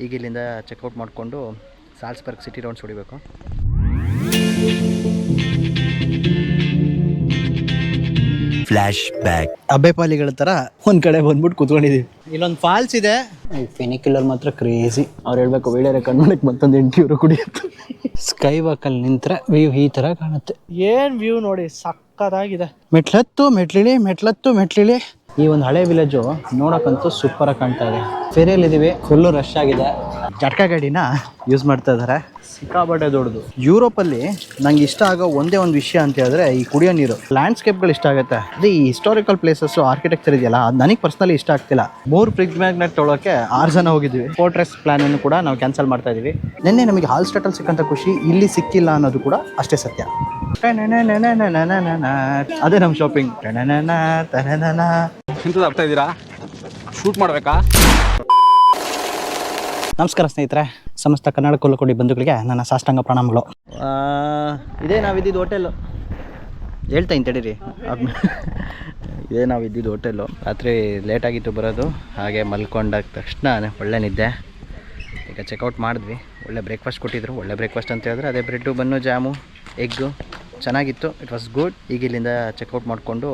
ಈಗ ಇಲ್ಲಿಂದ ಚೆಕ್ಔಟ್ ಮಾಡಿಕೊಂಡು ಸಾಲ್ಸ್ಬರ್ಗ್ ಸಿಟಿ ರೌಂಡ್ಸ್ ಹೊಡಿಬೇಕು. ಫ್ಲ್ಯಾಶ್ ಬ್ಯಾಕ್ ಅಬ್ಬೆಪಾಲಿಗಳ ಥರ ಒಂದು ಕಡೆ ಬಂದ್ಬಿಟ್ಟು ಕೂತ್ಕೊಂಡಿದ್ದೀವಿ. ಇಲ್ಲೊಂದು ಫಾಲ್ಸ್ ಇದೆ. ಫೆನಿಕ್ಯುಲರ್ ಮಾತ್ರ ಕ್ರೇಜಿ. ಅವ್ರು ಹೇಳ್ಬೇಕು ವೀಳ್ಯರೆ ಕಣ್ಣಕ್ಕೆ ಮತ್ತೊಂದು €8 ಕುಡಿಯುತ್ತೆ. ಸ್ಕೈ ವಾಕಲ್ಲಿ ನಿಂತ್ರೆ ವ್ಯೂ ಈ ಥರ ಕಾಣುತ್ತೆ. ಏನು ವ್ಯೂ ನೋಡಿ, ಸಕ್ಕತ್ತಾಗಿದೆ. ಮೆಟ್ಲತ್ತು ಮೆಟ್ಲಿಳಿ. ಈ ಒಂದು ಹಳೆ ವಿಲೇಜು ನೋಡೋಕ್ಕಂತೂ ಸೂಪರಾಗಿ ಕಾಣ್ತಾ ಇದೆ. ಫೆರಿಯಲ್ಲಿದ್ದೀವಿ, ಫುಲ್ಲು ರಶ್ ಆಗಿದೆ. ಜಟ್ಕಾ ಗಾಡಿನ ಯೂಸ್ ಮಾಡ್ತಾ ಇದ್ದಾರೆ. ಸಿಕ್ಕಾಪಟ್ಟೆ ದೊಡ್ಡದು. ಯುರೋಪಲ್ಲಿ ನಂಗೆ ಇಷ್ಟ ಆಗೋ ಒಂದೇ ಒಂದು ವಿಷಯ ಅಂತ ಹೇಳಿದ್ರೆ ಈ ಕುಡಿಯೋ ನೀರು. ಲ್ಯಾಂಡ್ಸ್ಕೇಪ್ಗಳು ಇಷ್ಟ ಆಗುತ್ತೆ. ಅದೇ ಈ ಹಿಸ್ಟಾರಿಕಲ್ ಪ್ಲೇಸಸ್ ಆರ್ಕಿಟೆಕ್ಚರ್ ಇದೆಯಲ್ಲ, ಅದು ನನಗೆ ಪರ್ಸನಲಿ ಇಷ್ಟ ಆಗ್ತಿಲ್ಲ. 3 ಫ್ರಿಜ್ ಮ್ಯಾಗ್ನೆಟ್ ತೊಗೊಳಕ್ಕೆ 6 ಜನ ಹೋಗಿದ್ವಿ. ಫೋರ್ಟ್ರೆಸ್ ಪ್ಲಾನ್ ಅನ್ನು ಕೂಡ ನಾವು ಕ್ಯಾನ್ಸಲ್ ಮಾಡ್ತಾ ಇದೀವಿ. ನಿನ್ನೆ ನಮಗೆ ಹಾಲ್ಸ್ಟೇಟಲ್ಲಿ ಸಿಕ್ಕಂತ ಖುಷಿ ಇಲ್ಲಿ ಸಿಕ್ಕಿಲ್ಲ ಅನ್ನೋದು ಕೂಡ ಅಷ್ಟೇ ಸತ್ಯ. ಅದೇ ನಮ್ಮ ಶಾಪಿಂಗ್. ಆಗ್ತಾ ಇದ್ದೀರಾ? ಶೂಟ್ ಮಾಡಬೇಕಾ? ನಮಸ್ಕಾರ ಸ್ನೇಹಿತರೆ, ಸಮಸ್ತ ಕನ್ನಡ ಕೊಲ್ಲಕೋಡಿ ಬಂಧುಗಳಿಗೆ ನನ್ನ ಸಾಷ್ಟಾಂಗ ಪ್ರಣಾಮಗಳು. ಇದೇ ನಾವಿದ್ದಿದ್ದು ಹೋಟೆಲ್ಲು. ಹೇಳ್ತಾ ತಡೀರಿ. ಇದೇ ನಾವಿದ್ದಿದ್ದು ಹೋಟೆಲ್ಲು. ರಾತ್ರಿ ಲೇಟಾಗಿತ್ತು ಬರೋದು, ಹಾಗೆ ಮಲ್ಕೊಂಡಾಗ ತಕ್ಷಣ ಒಳ್ಳೆ ನಿದ್ದೆ. ಈಗ ಚೆಕ್ಔಟ್ ಮಾಡಿದ್ವಿ. ಒಳ್ಳೆ ಬ್ರೇಕ್ಫಾಸ್ಟ್ ಕೊಟ್ಟಿದ್ರು. ಒಳ್ಳೆ ಬ್ರೇಕ್ಫಾಸ್ಟ್ ಅಂತ ಹೇಳಿದ್ರೆ ಅದೇ ಬ್ರೆಡ್ಡು, ಬನ್ನು, ಜಾಮು, ಎಗ್ಗು ಚೆನ್ನಾಗಿತ್ತು. It was good. ಈಗ ಇಲ್ಲಿಂದ ಚೆಕ್ಔಟ್ ಮಾಡಿಕೊಂಡು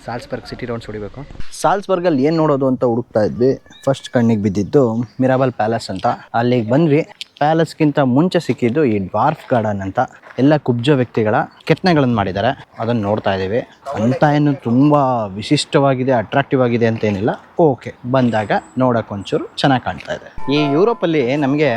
ಸಾಲ್ಸ್ಬರ್ಗ್ ಸಿಟಿ ರೌಂಡ್ಸ್ ಹೊಡಿಬೇಕು. ಸಾಲ್ಸ್ಬರ್ಗಲ್ಲಿ ಏನು ನೋಡೋದು ಅಂತ ಹುಡುಕ್ತಾ ಇದ್ವಿ. ಫಸ್ಟ್ ಕಣ್ಣಿಗೆ ಬಿದ್ದಿದ್ದು ಮಿರಾಬಲ್ ಪ್ಯಾಲೇಸ್ ಅಂತ. ಅಲ್ಲಿಗೆ ಬಂದ್ವಿ. ಪ್ಯಾಲೇಸ್ಗಿಂತ ಮುಂಚೆ ಸಿಕ್ಕಿದ್ದು ಈ ಡ್ವಾರ್ಫ್ ಗಾರ್ಡನ್ ಅಂತ. ಎಲ್ಲ ಕುಬ್ಜ ವ್ಯಕ್ತಿಗಳ ಕೆತ್ತನೆಗಳನ್ನು ಮಾಡಿದ್ದಾರೆ, ಅದನ್ನು ನೋಡ್ತಾ ಇದ್ದೀವಿ. ಅಂತ ಏನು ತುಂಬ ವಿಶಿಷ್ಟವಾಗಿದೆ, ಅಟ್ರಾಕ್ಟಿವ್ ಆಗಿದೆ ಅಂತ ಏನಿಲ್ಲ. ಓಕೆ, ಬಂದಾಗ ನೋಡೋಕೆ ಒಂಚೂರು ಚೆನ್ನಾಗಿ ಕಾಣ್ತಾ ಇದೆ. ಈ ಯುರೋಪಲ್ಲಿ ನಮಗೆ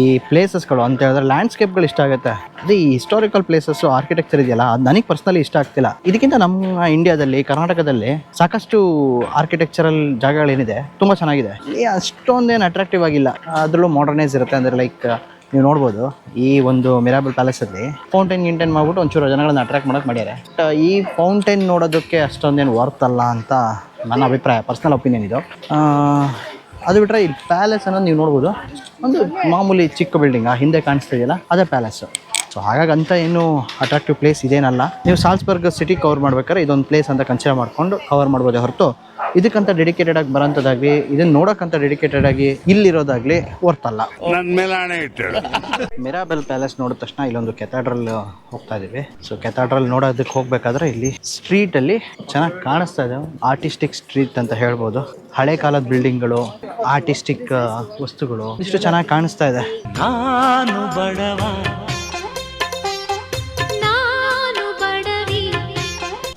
ಈ ಪ್ಲೇಸಸ್ಗಳು ಅಂತ ಹೇಳಿದ್ರೆ ಲ್ಯಾಂಡ್ಸ್ಕೇಪ್ಗಳು ಇಷ್ಟ ಆಗುತ್ತೆ. ಅದೇ ಈ ಹಿಸ್ಟಾರಿಕಲ್ ಪ್ಲೇಸಸ್ ಆರ್ಕಿಟೆಕ್ಚರ್ ಇದೆಯಲ್ಲ, ಅದು ನನಗೆ ಪರ್ಸನಲಿ ಇಷ್ಟ ಆಗ್ತಿಲ್ಲ. ಇದಕ್ಕಿಂತ ನಮ್ಮ ಇಂಡಿಯಾದಲ್ಲಿ, ಕರ್ನಾಟಕದಲ್ಲಿ ಸಾಕಷ್ಟು ಆರ್ಕಿಟೆಕ್ಚರಲ್ ಜಾಗಗಳೇನಿದೆ ತುಂಬ ಚೆನ್ನಾಗಿದೆ. ಅಷ್ಟೊಂದೇನು ಅಟ್ರಾಕ್ಟಿವ್ ಆಗಿಲ್ಲ. ಅದರಲ್ಲೂ ಮಾಡರ್ನೈಸ್ ಇರುತ್ತೆ. ಅಂದರೆ ಲೈಕ್ ನೀವು ನೋಡ್ಬೋದು, ಈ ಒಂದು ಮಿರಾಬಲ್ ಪ್ಯಾಲೇಸಲ್ಲಿ ಫೌಂಟೈನ್ ಮಾಡ್ಬಿಟ್ಟು ಒಂಚೂರು ಜನಗಳನ್ನ ಅಟ್ರಾಕ್ಟ್ ಮಾಡೋಕೆ ಮಾಡ್ಯಾರೆ. ಈ ಫೌಂಟೈನ್ ನೋಡೋದಕ್ಕೆ ಅಷ್ಟೊಂದೇನು ವರ್ತ್ ಅಲ್ಲ ಅಂತ ನನ್ನ ಅಭಿಪ್ರಾಯ, ಪರ್ಸ್ನಲ್ ಒಪಿನಿಯನ್ ಇದು. ಅದು ಬಿಟ್ಟರೆ ಈ ಪ್ಯಾಲೇಸ್ ಅನ್ನೋದು ನೀವು ನೋಡ್ಬೋದು, ಒಂದು ಮಾಮೂಲಿ ಚಿಕ್ಕ ಬಿಲ್ಡಿಂಗ್ ಆ ಹಿಂದೆ ಕಾಣಿಸ್ತಿದೆಯಲ್ಲ, ಅದೇ ಪ್ಯಾಲೇಸು. ಸೊ ಹಾಗಾಗಿ ಅಂತ ಏನು ಅಟ್ರಾಕ್ಟಿವ್ ಪ್ಲೇಸ್ ಇದೇನಲ್ಲ. ನೀವು ಸಾಲ್ಸ್ಬರ್ಗ್ ಸಿಟಿ ಕವರ್ ಮಾಡ್ಬೇಕಾದ್ರೆ ಇದೊಂದು ಪ್ಲೇಸ್ ಅಂತ ಕನ್ಸಿಡರ್ ಮಾಡ್ಕೊಂಡು ಕವರ್ ಮಾಡ್ಬೋದೇ ಹೊರತು ಇದಕ್ಕಂತ ಡೆಡಿಕೇಟೆಡ್ ಆಗಿ ಬರೋಂಥದ್ದಾಗಲಿ, ಇದನ್ನ ನೋಡೋಕ್ಕಂತ ಡೆಡಿಕೇಟೆಡ್ ಆಗಿ ಇಲ್ಲಿರೋದಾಗಲಿ ವರ್ತಲ್ಲ. ಮಿರಾಬೆಲ್ ಪ್ಯಾಲೇಸ್ ನೋಡಿದ ತಕ್ಷಣ ಇಲ್ಲೊಂದು ಕೆಥಾಡ್ರಲ್ ಹೋಗ್ತಾ ಇದೀವಿ. ಸೊ ಕೆಥಾಡ್ರಲ್ ನೋಡೋದಕ್ಕೆ ಹೋಗ್ಬೇಕಾದ್ರೆ ಇಲ್ಲಿ ಸ್ಟ್ರೀಟಲ್ಲಿ ಚೆನ್ನಾಗಿ ಕಾಣಿಸ್ತಾ ಇದೆ. ಆರ್ಟಿಸ್ಟಿಕ್ ಸ್ಟ್ರೀಟ್ ಅಂತ ಹೇಳ್ಬೋದು. ಹಳೆ ಕಾಲದ ಬಿಲ್ಡಿಂಗ್ಗಳು, ಆರ್ಟಿಸ್ಟಿಕ್ ವಸ್ತುಗಳು ಇಷ್ಟು ಚೆನ್ನಾಗಿ ಕಾಣಿಸ್ತಾ ಇದೆ.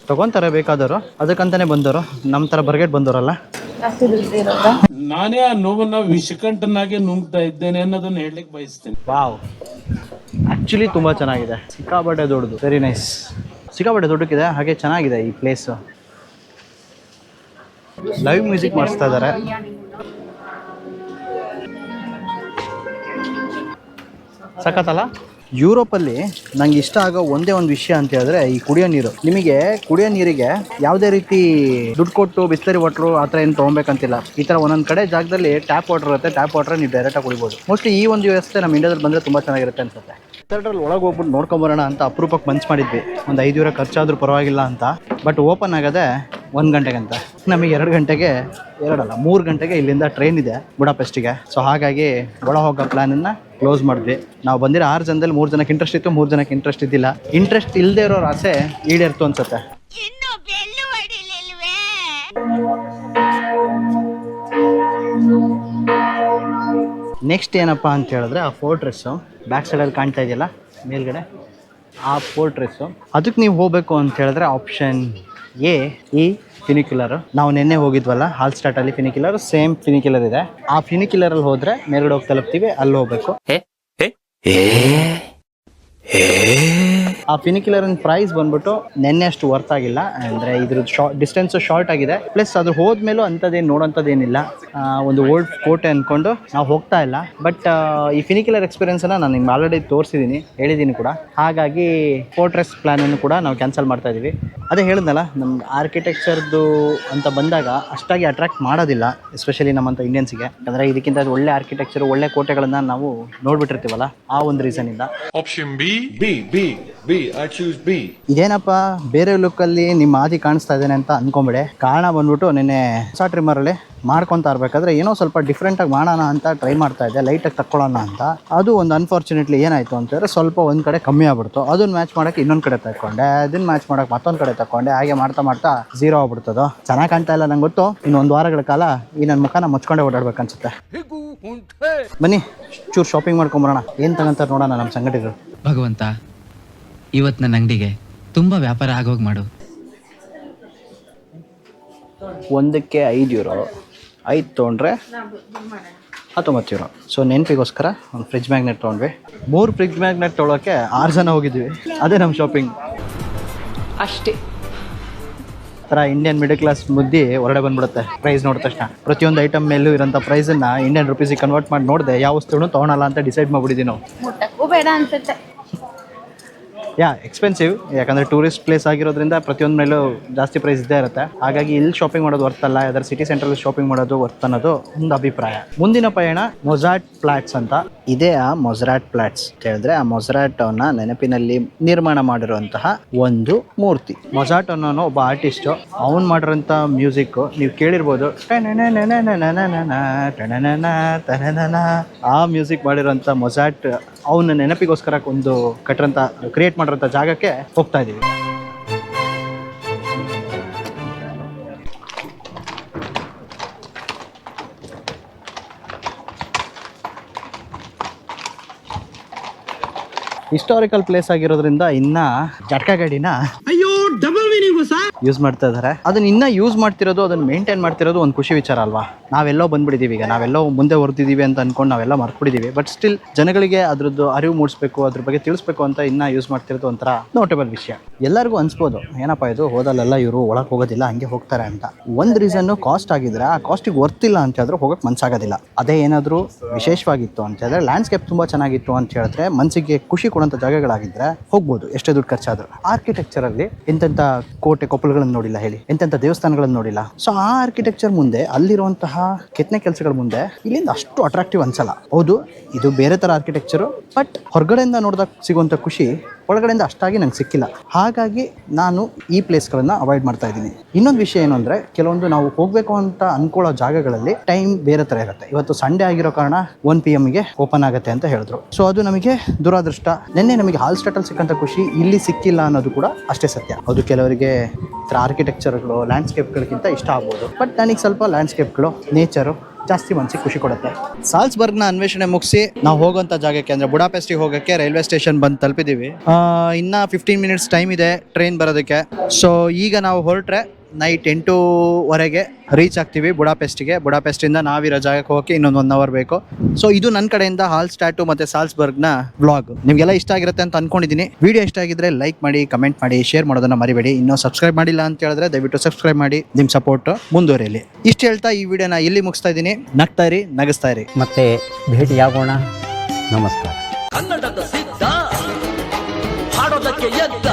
ತಗೊಂತಾರೆ ಬೇಕಾದವರು, ಅದಕ್ಕಂತಾನೆ ಬಂದವರು. ನಮ್ಮ ತರ ಬರ್ಗೆಟ್ ಬಂದವರಲ್ಲ. ನಾನೇ ಆ ನೋವನ್ನ ವಿಷಕಂಠನಾಗೆ ನುಂಗ್ತಾ ಇದ್ದೇನೆ ಅನ್ನೋದನ್ನ ಹೇಳಲಿಕ್ಕೆ ಬಯಸ್ತೇನೆ. ವಾವ್, ಆಕ್ಚುಲಿ ತುಂಬಾ ಚೆನ್ನಾಗಿದೆ. ಸಿಕ್ಕಾಪಟ್ಟೆ ದೊಡ್ಡದು, ವೆರಿ ನೈಸ್. ಸಿಕ್ಕಾಪಟ್ಟೆ ದೊಡ್ಡಕ್ಕಿದೆ, ಹಾಗೆ ಚೆನ್ನಾಗಿದೆ ಈ ಪ್ಲೇಸ್. ಲೈವ್ ಮ್ಯೂಸಿಕ್ ಮಾಡಿಸ್ತಾ ಇದ್ದಾರೆ. ಸಖತ್ತಲ್ಲ. ಯುರೋಪಲ್ಲಿ ನಂಗೆ ಇಷ್ಟ ಆಗೋ ಒಂದೇ ಒಂದು ವಿಷಯ ಅಂತ ಹೇಳಿದ್ರೆ ಈ ಕುಡಿಯೋ ನೀರು. ನಿಮಗೆ ಕುಡಿಯೋ ನೀರಿಗೆ ಯಾವುದೇ ರೀತಿ ದುಡ್ಡು ಕೊಟ್ಟು ಬಿಸ್ಲರಿ ವಾಟ್ರು ಆ ಥರ ಏನು ತೊಗೊಬೇಕಂತಿಲ್ಲ. ಈ ಥರ ಒಂದೊಂದು ಕಡೆ ಜಾಗದಲ್ಲಿ ಟ್ಯಾಪ್ ವಾಟರ್ ಇರುತ್ತೆ. ಟ್ಯಾಪ್ ವಾಟರ್ ನೀವು ಡೈರೆಕ್ಟಾಗಿ ಕುಡಿಬೋದು. ಮೋಸ್ಟ್ಲಿ ಈ ಒಂದು ವ್ಯವಸ್ಥೆ ನಮ್ಮ ಇಂಡಿಯಾದಲ್ಲಿ ಬಂದರೆ ತುಂಬ ಚೆನ್ನಾಗಿರುತ್ತೆ ಅನ್ಸುತ್ತೆ. ಥಿಯೇಟ್ರಲ್ಲಿ ಒಳಗೆ ಹೋಗ್ಬಿಟ್ಟು ನೋಡ್ಕೊಂಬರೋಣ ಅಂತ ಅಪರೂಪಕ್ಕೆ ಮನ್ಸು ಮಾಡಿದ್ವಿ. ಒಂದು €5 ಖರ್ಚಾದರೂ ಪರವಾಗಿಲ್ಲ ಅಂತ. ಬಟ್ ಓಪನ್ ಆಗೋದೆ 1 ಗಂಟೆಗಂತ. ನಮಗೆ 2 ಗಂಟೆಗೆ, 2 ಅಲ್ಲ 3 ಗಂಟೆಗೆ ಇಲ್ಲಿಂದ ಟ್ರೈನ್ ಇದೆ ಬುಡಾಪೆಸ್ಟಿಗೆ. ಸೊ ಹಾಗಾಗಿ ಒಳ ಹೋಗೋ ಪ್ಲಾನನ್ನು ಕ್ಲೋಸ್ ಮಾಡಿದ್ವಿ. ನಾವು ಬಂದಿರೋ 6 ಜನದಲ್ಲಿ 3 ಜನಕ್ಕೆ ಇಂಟ್ರೆಸ್ಟ್ ಇತ್ತು, 3 ಜನಕ್ಕೆ ಇಂಟ್ರೆಸ್ಟ್ ಇದ್ದಿಲ್ಲ. ಇಂಟ್ರೆಸ್ಟ್ ಇಲ್ಲದೆ ಇರೋರ ಆಸೆ ಈಡೇರ್ತು ಅನ್ಸುತ್ತೆ. ನೆಕ್ಸ್ಟ್ ಏನಪ್ಪ ಅಂತ ಹೇಳಿದ್ರೆ ಆ ಫೋರ್ಟ್ರೆಸ್ಸು ಬ್ಯಾಕ್ ಸೈಡಲ್ಲಿ ಕಾಣ್ತಾ ಇದೆಯಲ್ಲ ಮೇಲ್ಗಡೆ, ಆ ಫೋರ್ಟ್ರೆಸ್ಸು. ಅದಕ್ಕೆ ನೀವು ಹೋಗಬೇಕು ಅಂತ ಹೇಳಿದ್ರೆ ಆಪ್ಷನ್ ಎ ಈ ಫಿನಿಕ್ಯುಲರ್. ನಾವು ನಿನ್ನೆ ಹೋಗಿದ್ವಲ್ಲ ಹಾಲ್ಸ್ಟಾಟಲ್ಲಿ ಫಿನಿಕ್ಯುಲರ್, ಸೇಮ್ ಫಿನಿಕ್ಯುಲರ್ ಇದೆ. ಆ ಫಿನಿಕ್ಯುಲರಲ್ಲಿ ಹೋದರೆ ಮೇಲ್ಗಡೆ ಹೋಗಿ ತಲುಪ್ತೀವಿ, ಅಲ್ಲಿ ಹೋಗ್ಬೇಕು. ಆ ಫಿನಿಕ್ಯುಲರ್ ಪ್ರೈಸ್ ಬಂದ್ಬಿಟ್ಟು ನೆನ್ನೆ ಅಷ್ಟು ವರ್ತ್ ಆಗಿಲ್ಲ. ಅಂದರೆ ಇದ್ರದ್ದು ಡಿಸ್ಟೆನ್ಸು ಶಾರ್ಟ್ ಆಗಿದೆ. ಪ್ಲಸ್ ಅದು ಹೋದ್ಮೇಲೂ ಅಂಥದ್ದೇನು ನೋಡೋಂಥದ್ದೇನಿಲ್ಲ. ಒಂದು ಓಲ್ಡ್ ಕೋಟೆ ಅಂದ್ಕೊಂಡು ನಾವು ಹೋಗ್ತಾ ಇಲ್ಲ. ಬಟ್ ಈ ಫಿನಿಕ್ಯುಲರ್ ಎಕ್ಸ್ಪೀರಿಯನ್ಸನ್ನು ನಾನು ನಿಮ್ಗೆ ಆಲ್ರೆಡಿ ತೋರಿಸಿದ್ದೀನಿ, ಹೇಳಿದ್ದೀನಿ ಕೂಡ. ಹಾಗಾಗಿ ಫೋರ್ಟ್ರೆಸ್ ಪ್ಲ್ಯಾನನ್ನು ಕೂಡ ನಾವು ಕ್ಯಾನ್ಸಲ್ ಮಾಡ್ತಾ ಇದ್ದೀವಿ. ಅದೇ ಹೇಳಿದ್ನಲ್ಲ, ನಮ್ಗೆ ಆರ್ಕಿಟೆಕ್ಚರ್ದು ಅಂತ ಬಂದಾಗ ಅಷ್ಟಾಗಿ ಅಟ್ರಾಕ್ಟ್ ಮಾಡೋದಿಲ್ಲ, ಎಸ್ಪೆಷಲಿ ನಮ್ಮಂಥ ಇಂಡಿಯನ್ಸಿಗೆ. ಅಂದರೆ ಇದಕ್ಕಿಂತ ಒಳ್ಳೆ ಆರ್ಕಿಟೆಕ್ಚರ್, ಒಳ್ಳೆ ಕೋಟೆಗಳನ್ನು ನಾವು ನೋಡ್ಬಿಟ್ಟಿರ್ತೀವಲ್ಲ, ಆ ಒಂದು ರೀಸನಿಂದ. Option B. I choose B. ಇದೇನಪ್ಪ ಬೇರೆ ಲುಕ್ಕಲ್ಲಿ ನಿಮ್ಮ ಆದಿ ಕಾಣಿಸ್ತಾ ಇದ್ದೇನೆ ಅಂತ ಅನ್ಕೊಂಬಿಡೆ. ಕಾರಣ ಬಂದ್ಬಿಟ್ಟು ನಿನ್ನೆ ಹೊಸ ಟ್ರಿಮ್ಮರಲ್ಲಿ ಮಾಡ್ಕೊತಾ ಇರಬೇಕಾದ್ರೆ ಏನೋ ಸ್ವಲ್ಪ ಡಿಫ್ರೆಂಟಾಗಿ ಮಾಡೋಣ ಅಂತ ಟ್ರೈ ಮಾಡ್ತಾ ಇದ್ದೆ, ಲೈಟಾಗಿ ತಕ್ಕೊಳ್ಳೋಣ ಅಂತ. ಅದು ಒಂದು ಅನ್ಫಾರ್ಚುನೇಟ್ಲಿ ಏನಾಯಿತು ಅಂತಂದರೆ ಸ್ವಲ್ಪ ಒಂದು ಕಡೆ ಕಮ್ಮಿ ಆಗ್ಬಿಡ್ತು. ಅದನ್ನ ಮ್ಯಾಚ್ ಮಾಡೋಕ್ಕೆ ಇನ್ನೊಂದು ಕಡೆ ತಗೊಂಡೆ, ಅದನ್ನ ಮ್ಯಾಚ್ ಮಾಡೋಕ್ಕೆ ಮತ್ತೊಂದು ಕಡೆ ತಗೊಂಡೆ. ಹಾಗೆ ಮಾಡ್ತಾ ಮಾಡ್ತಾ ಝೀರೋ ಆಗ್ಬಿಡ್ತದೋ. ಚೆನ್ನಾಗಿ ಕಾಣ್ತಾ ಇಲ್ಲ ನಂಗೆ ಗೊತ್ತು. ಇನ್ನೊಂದು ವಾರಗಳ ಕಾಲ ಈ ನನ್ನ ಮುಖನ ಮುಚ್ಕೊಂಡೆ ಓಡಾಡ್ಬೇಕು ಅನ್ಸುತ್ತೆ. ಬನ್ನಿ ಚೂರು ಶಾಪಿಂಗ್ ಮಾಡ್ಕೊಂಬರೋಣ. ಏನು ತಗೊಂತಾರೆ ನೋಡೋಣ ನಮ್ಮ ಸಂಗಡಿಗರು. ಭಗವಂತ, ಇವತ್ತು ನನ್ನ ಅಂಗಡಿಗೆ ತುಂಬ ವ್ಯಾಪಾರ ಆಗೋಗಿ ಮಾಡು. ಒಂದಕ್ಕೆ €5, 5 ತೊಗೊಂಡ್ರೆ 19 €. ಸೊ ನೆನಪಿಗೋಸ್ಕರ ಒಂದು ಫ್ರಿಜ್ ಮ್ಯಾಗ್ನೆಟ್ ತೊಗೊಂಡ್ವಿ. 3 ಫ್ರಿಜ್ ಮ್ಯಾಗ್ನೆಟ್ ತೊಗೊಳಕ್ಕೆ 6 ಜನ ಹೋಗಿದ್ವಿ. ಅದೇ ನಮ್ಮ ಶಾಪಿಂಗ್ ಅಷ್ಟೇ. ಥರ ಇಂಡಿಯನ್ ಮಿಡಲ್ ಕ್ಲಾಸ್ ಮುದ್ದಿ ಹೊರಗಡೆ ಬಂದ್ಬಿಡುತ್ತೆ ಪ್ರೈಸ್ ನೋಡಿದ ತಕ್ಷಣ. ಪ್ರತಿಯೊಂದು ಐಟಮ್ ಮೇಲೂ ಇರೋಂಥ ಪ್ರೈಸನ್ನು ಇಂಡಿಯನ್ ರುಪೀಸಿಗೆ ಕನ್ವರ್ಟ್ ಮಾಡಿ ನೋಡಿದೆ, ಯಾವ ವಸ್ತುನೂ ತೊಗೊಳಲ್ಲ ಅಂತ ಡಿಸೈಡ್ ಮಾಡಿಬಿಟ್ಟಿದ್ದೀವಿ ನಾವು. ಮುಟ್ಟಕ್ಕೂ ಬೇಡ ಅನ್ಸುತ್ತೆ. ಎಕ್ಸ್ಪೆನ್ಸಿವ್, ಯಾಕಂದರೆ ಟೂರಿಸ್ಟ್ ಪ್ಲೇಸ್ ಆಗಿರೋದ್ರಿಂದ ಪ್ರತಿಯೊಂದು ಮೇಲೂ ಜಾಸ್ತಿ ಪ್ರೈಸ್ ಇದ್ದೇ ಇರುತ್ತೆ. ಹಾಗಾಗಿ ಇಲ್ಲಿ ಶಾಪಿಂಗ್ ಮಾಡೋದು ವರ್ತ್ ಅಲ್ಲ, ಯಾವ್ದಾರು ಸಿಟಿ ಸೆಂಟ್ರಲ್ಲಿ ಶಾಪಿಂಗ್ ಮಾಡೋದು ವರ್ತ್ ಅನ್ನೋದು ಒಂದು ಅಭಿಪ್ರಾಯ. ಮುಂದಿನ ಪಯಣ ಮೊಜಾರ್ಟ್ ಪ್ಲಾಟ್ಸ್ ಅಂತ. ಇದೇ ಆ ಮೊಜಾರ್ಟ್ ಪ್ಲಾಟ್ಸ್ ಅಂತ ಹೇಳಿದ್ರೆ ಆ ಮೊಜಾರ್ಟ್ ಅವನ್ನ ನೆನಪಿನಲ್ಲಿ ನಿರ್ಮಾಣ ಮಾಡಿರುವಂತಹ ಒಂದು ಮೂರ್ತಿ. ಮೊಜಾರ್ಟ್ ಅನ್ನೋನು ಒಬ್ಬ ಆರ್ಟಿಸ್ಟು. ಅವ್ನು ಮಾಡಿರೋಂಥ ಮ್ಯೂಸಿಕ್ ನೀವು ಕೇಳಿರ್ಬೋದು. ಆ ಮ್ಯೂಸಿಕ್ ಮಾಡಿರೋಂಥ ಮೊಜಾರ್ಟ್ ಅವನ ನೆನಪಿಗೋಸ್ಕರ ಒಂದು ಕ್ರಿಯೇಟ್ ಮಾಡಿರೋಂಥ ಜಾಗಕ್ಕೆ ಹೋಗ್ತಾ ಇದ್ದೀವಿ. ಹಿಸ್ಟಾರಿಕಲ್ ಪ್ಲೇಸ್ ಆಗಿರೋದ್ರಿಂದ ಇನ್ನ ಜಟ್ಕಾ ಗಾಡಿನ ಯೂಸ್ ಮಾಡ್ತಾ ಇದ್ದಾರೆ. ಅದನ್ನ ಇನ್ನ ಯೂಸ್ ಮಾಡ್ತಿರೋದು, ಅದನ್ನ ಮೇಂಟೈನ್ ಮಾಡ್ತಿರೋದು ಒಂದು ಖುಷಿ ವಿಚಾರ ಅಲ್ವಾ. ನಾವೆಲ್ಲೋ ಬಂದ್ಬಿಟ್ಟಿದೀವಿ, ಈಗ ನಾವೆಲ್ಲೋ ಮುಂದೆ ಹೊರತಿದ್ದೀವಿ ಅಂತ ಅನ್ಕೊಂಡು ನಾವೆಲ್ಲ ಮರ್ತ್ಬಿಟ್ಟಿದ್ದೀವಿ. ಬಟ್ ಸ್ಟಿಲ್ ಜನಗಳಿಗೆ ಅದ್ರದ್ದು ಅರಿವು ಮೂಡಿಸ್ಬೇಕು, ಅದ್ರ ಬಗ್ಗೆ ತಿಳಿಸ್ಬೇಕು ಅಂತ ಇನ್ನ ಯೂಸ್ ಮಾಡ್ತಿರೋದು ಒಂಥರ ನೋಟೇಬಲ್ ವಿಷಯ. ಎಲ್ಲರಿಗೂ ಅನ್ಸ್ಬೋದು ಏನಪ್ಪ ಇದು ಹೋದಲ್ಲೆಲ್ಲ ಇವರು ಒಳಗೆ ಹೋಗೋದಿಲ್ಲ ಹಂಗೆ ಹೋಗ್ತಾರೆ ಅಂತ. ಒಂದು ರೀಸನ್ನು ಕಾಸ್ಟ್ ಆಗಿದ್ರೆ ಆ ಕಾಸ್ಟಿಗೆ ವರ್ತಿಲ್ಲ ಅಂತ ಹೇಳಿದ್ರೆ ಹೋಗಕ್ಕೆ ಮನ್ಸಾಗೋದಿಲ್ಲ. ಅದೇ ಏನಾದರೂ ವಿಶೇಷವಾಗಿತ್ತು ಅಂತ ಹೇಳಿದ್ರೆ, ಲ್ಯಾಂಡ್ಸ್ಕೇಪ್ ತುಂಬ ಚೆನ್ನಾಗಿತ್ತು ಅಂತ ಹೇಳಿದ್ರೆ, ಮನಸ್ಸಿಗೆ ಖುಷಿ ಕೊಡೋಂಥ ಜಾಗಗಳಾಗಿದ್ದರೆ ಹೋಗ್ಬೋದು ಎಷ್ಟೇ ದುಡ್ಡು ಖರ್ಚಾದರೂ. ಆರ್ಕಿಟೆಕ್ಚರಲ್ಲಿ ಎಂತೆಂಥ ಕೋಟೆ ಕೊಪ್ಪಳಗಳನ್ನು ನೋಡಿಲ್ಲ ಹೇಳಿ, ಎಂತೆಂಥ ದೇವಸ್ಥಾನಗಳನ್ನು ನೋಡಿಲ್ಲ. ಸೊ ಆ ಆರ್ಕಿಟೆಕ್ಚರ್ ಮುಂದೆ, ಅಲ್ಲಿರುವಂತಹ ಕೆತ್ತನೆ ಕೆಲಸಗಳ ಮುಂದೆ ಇಲ್ಲಿಂದ ಅಷ್ಟು ಅಟ್ರಾಕ್ಟಿವ್ ಅನ್ಸಲ್ಲ. ಹೌದು, ಇದು ಬೇರೆ ಥರ ಆರ್ಕಿಟೆಕ್ಚರು, ಬಟ್ ಹೊರಗಡೆಯಿಂದ ನೋಡಿದಾಗ ಸಿಗುವಂಥ ಖುಷಿ ಒಳಗಡೆಯಿಂದ ಅಷ್ಟಾಗಿ ನಂಗೆ ಸಿಕ್ಕಿಲ್ಲ. ಹಾಗಾಗಿ ನಾನು ಈ ಪ್ಲೇಸ್ಗಳನ್ನು ಅವಾಯ್ಡ್ ಮಾಡ್ತಾ ಇದ್ದೀನಿ. ಇನ್ನೊಂದು ವಿಷಯ ಏನು ಅಂದರೆ, ಕೆಲವೊಂದು ನಾವು ಹೋಗಬೇಕು ಅಂತ ಅಂದ್ಕೊಳ್ಳೋ ಜಾಗಗಳಲ್ಲಿ ಟೈಮ್ ಬೇರೆ ಥರ ಇರುತ್ತೆ. ಇವತ್ತು ಸಂಡೇ ಆಗಿರೋ ಕಾರಣ 1 PM ಓಪನ್ ಆಗುತ್ತೆ ಅಂತ ಹೇಳಿದ್ರು. ಸೊ ಅದು ನಮಗೆ ದುರಾದೃಷ್ಟ. ನಿನ್ನೆ ನಮಗೆ ಹಾಲ್ ಸ್ಟಾರ್ಟಲ್ಲಿ ಸಿಕ್ಕಂಥ ಖುಷಿ ಇಲ್ಲಿ ಸಿಕ್ಕಿಲ್ಲ ಅನ್ನೋದು ಕೂಡ ಅಷ್ಟೇ ಸತ್ಯ. ಅದು ಕೆಲವರಿಗೆ ಆರ್ಕಿಟೆಕ್ಚರ್ಗಳು ಲ್ಯಾಂಡ್ಸ್ಕೇಪ್ಗಳಿಗಿಂತ ಇಷ್ಟ ಆಗ್ಬೋದು. ಬಟ್ ನನಗೆ ಸ್ವಲ್ಪ ಲ್ಯಾಂಡ್ಸ್ಕೇಪ್ಗಳು, ನೇಚರು ಜಾಸ್ತಿ ಮನಸ್ಸಿಗೆ ಖುಷಿ ಕೊಡುತ್ತೆ. ಸಾಲ್ಸ್ಬರ್ಗ್ನ ಅನ್ವೇಷಣೆ ಮುಗಿಸಿ ನಾವು ಹೋಗುವಂಥ ಜಾಗಕ್ಕೆ ಅಂದರೆ ಬುಡಾಪೆಸ್ಟಿಗೆ ಹೋಗೋಕ್ಕೆ ರೈಲ್ವೆ ಸ್ಟೇಷನ್ ಬಂದು ತಲುಪಿದ್ದೀವಿ. ಇನ್ನು 15 ಮಿನಿಟ್ಸ್ ಟೈಮ್ ಇದೆ ಟ್ರೈನ್ ಬರೋದಕ್ಕೆ. ಸೊ ಈಗ ನಾವು ಹೊರಟ್ರೆ ನೈಟ್ 8:00 ರೀಚ್ ಆಗ್ತೀವಿ ಬುಡಾಪೆಸ್ಟಿಗೆ. ಬುಡಾಪೆಸ್ಟಿಂದ ನಾವಿರೋ ಜಾಗಕ್ಕೆ ಹೋಗೋಕ್ಕೆ ಇನ್ನೊಂದು 1 ಅವರ್ ಬೇಕು. ಸೊ ಇದು ನನ್ನ ಕಡೆಯಿಂದ ಹಾಲ್ಸ್ಟಾಟು ಮತ್ತು ಸಾಲ್ಸ್ಬರ್ಗ್ನ ವ್ಲಾಗ್. ನಿಮಗೆಲ್ಲ ಇಷ್ಟ ಆಗಿರುತ್ತೆ ಅಂತ ಅಂದ್ಕೊಂಡಿದ್ದೀನಿ. ವಿಡಿಯೋ ಇಷ್ಟ ಆಗಿದ್ರೆ ಲೈಕ್ ಮಾಡಿ, ಕಮೆಂಟ್ ಮಾಡಿ, ಶೇರ್ ಮಾಡೋದನ್ನು ಮರಿಬೇಡಿ. ಇನ್ನೂ ಸಬ್ಸ್ಕ್ರೈಬ್ ಮಾಡಿಲ್ಲ ಅಂತ ಹೇಳಿದ್ರೆ ದಯವಿಟ್ಟು ಸಬ್ಸ್ಕ್ರೈಬ್ ಮಾಡಿ. ನಿಮ್ಮ ಸಪೋರ್ಟ್ ಮುಂದುವರಿಯಲಿ. ಇಷ್ಟು ಹೇಳ್ತಾ ಈ ವಿಡಿಯೋನ ಇಲ್ಲಿ ಮುಗಿಸ್ತಾ ಇದ್ದೀನಿ. ನಗ್ತಾ ಇರಿ, ನಗಿಸ್ತಾ ಇರಿ. ಮತ್ತೆ ಭೇಟಿಯಾಗೋಣ. ನಮಸ್ಕಾರ. ಕನ್ನಡದ ಸಿದ್ಧ ಹಾಡೋದಕ್ಕೆ ಎದ್ದ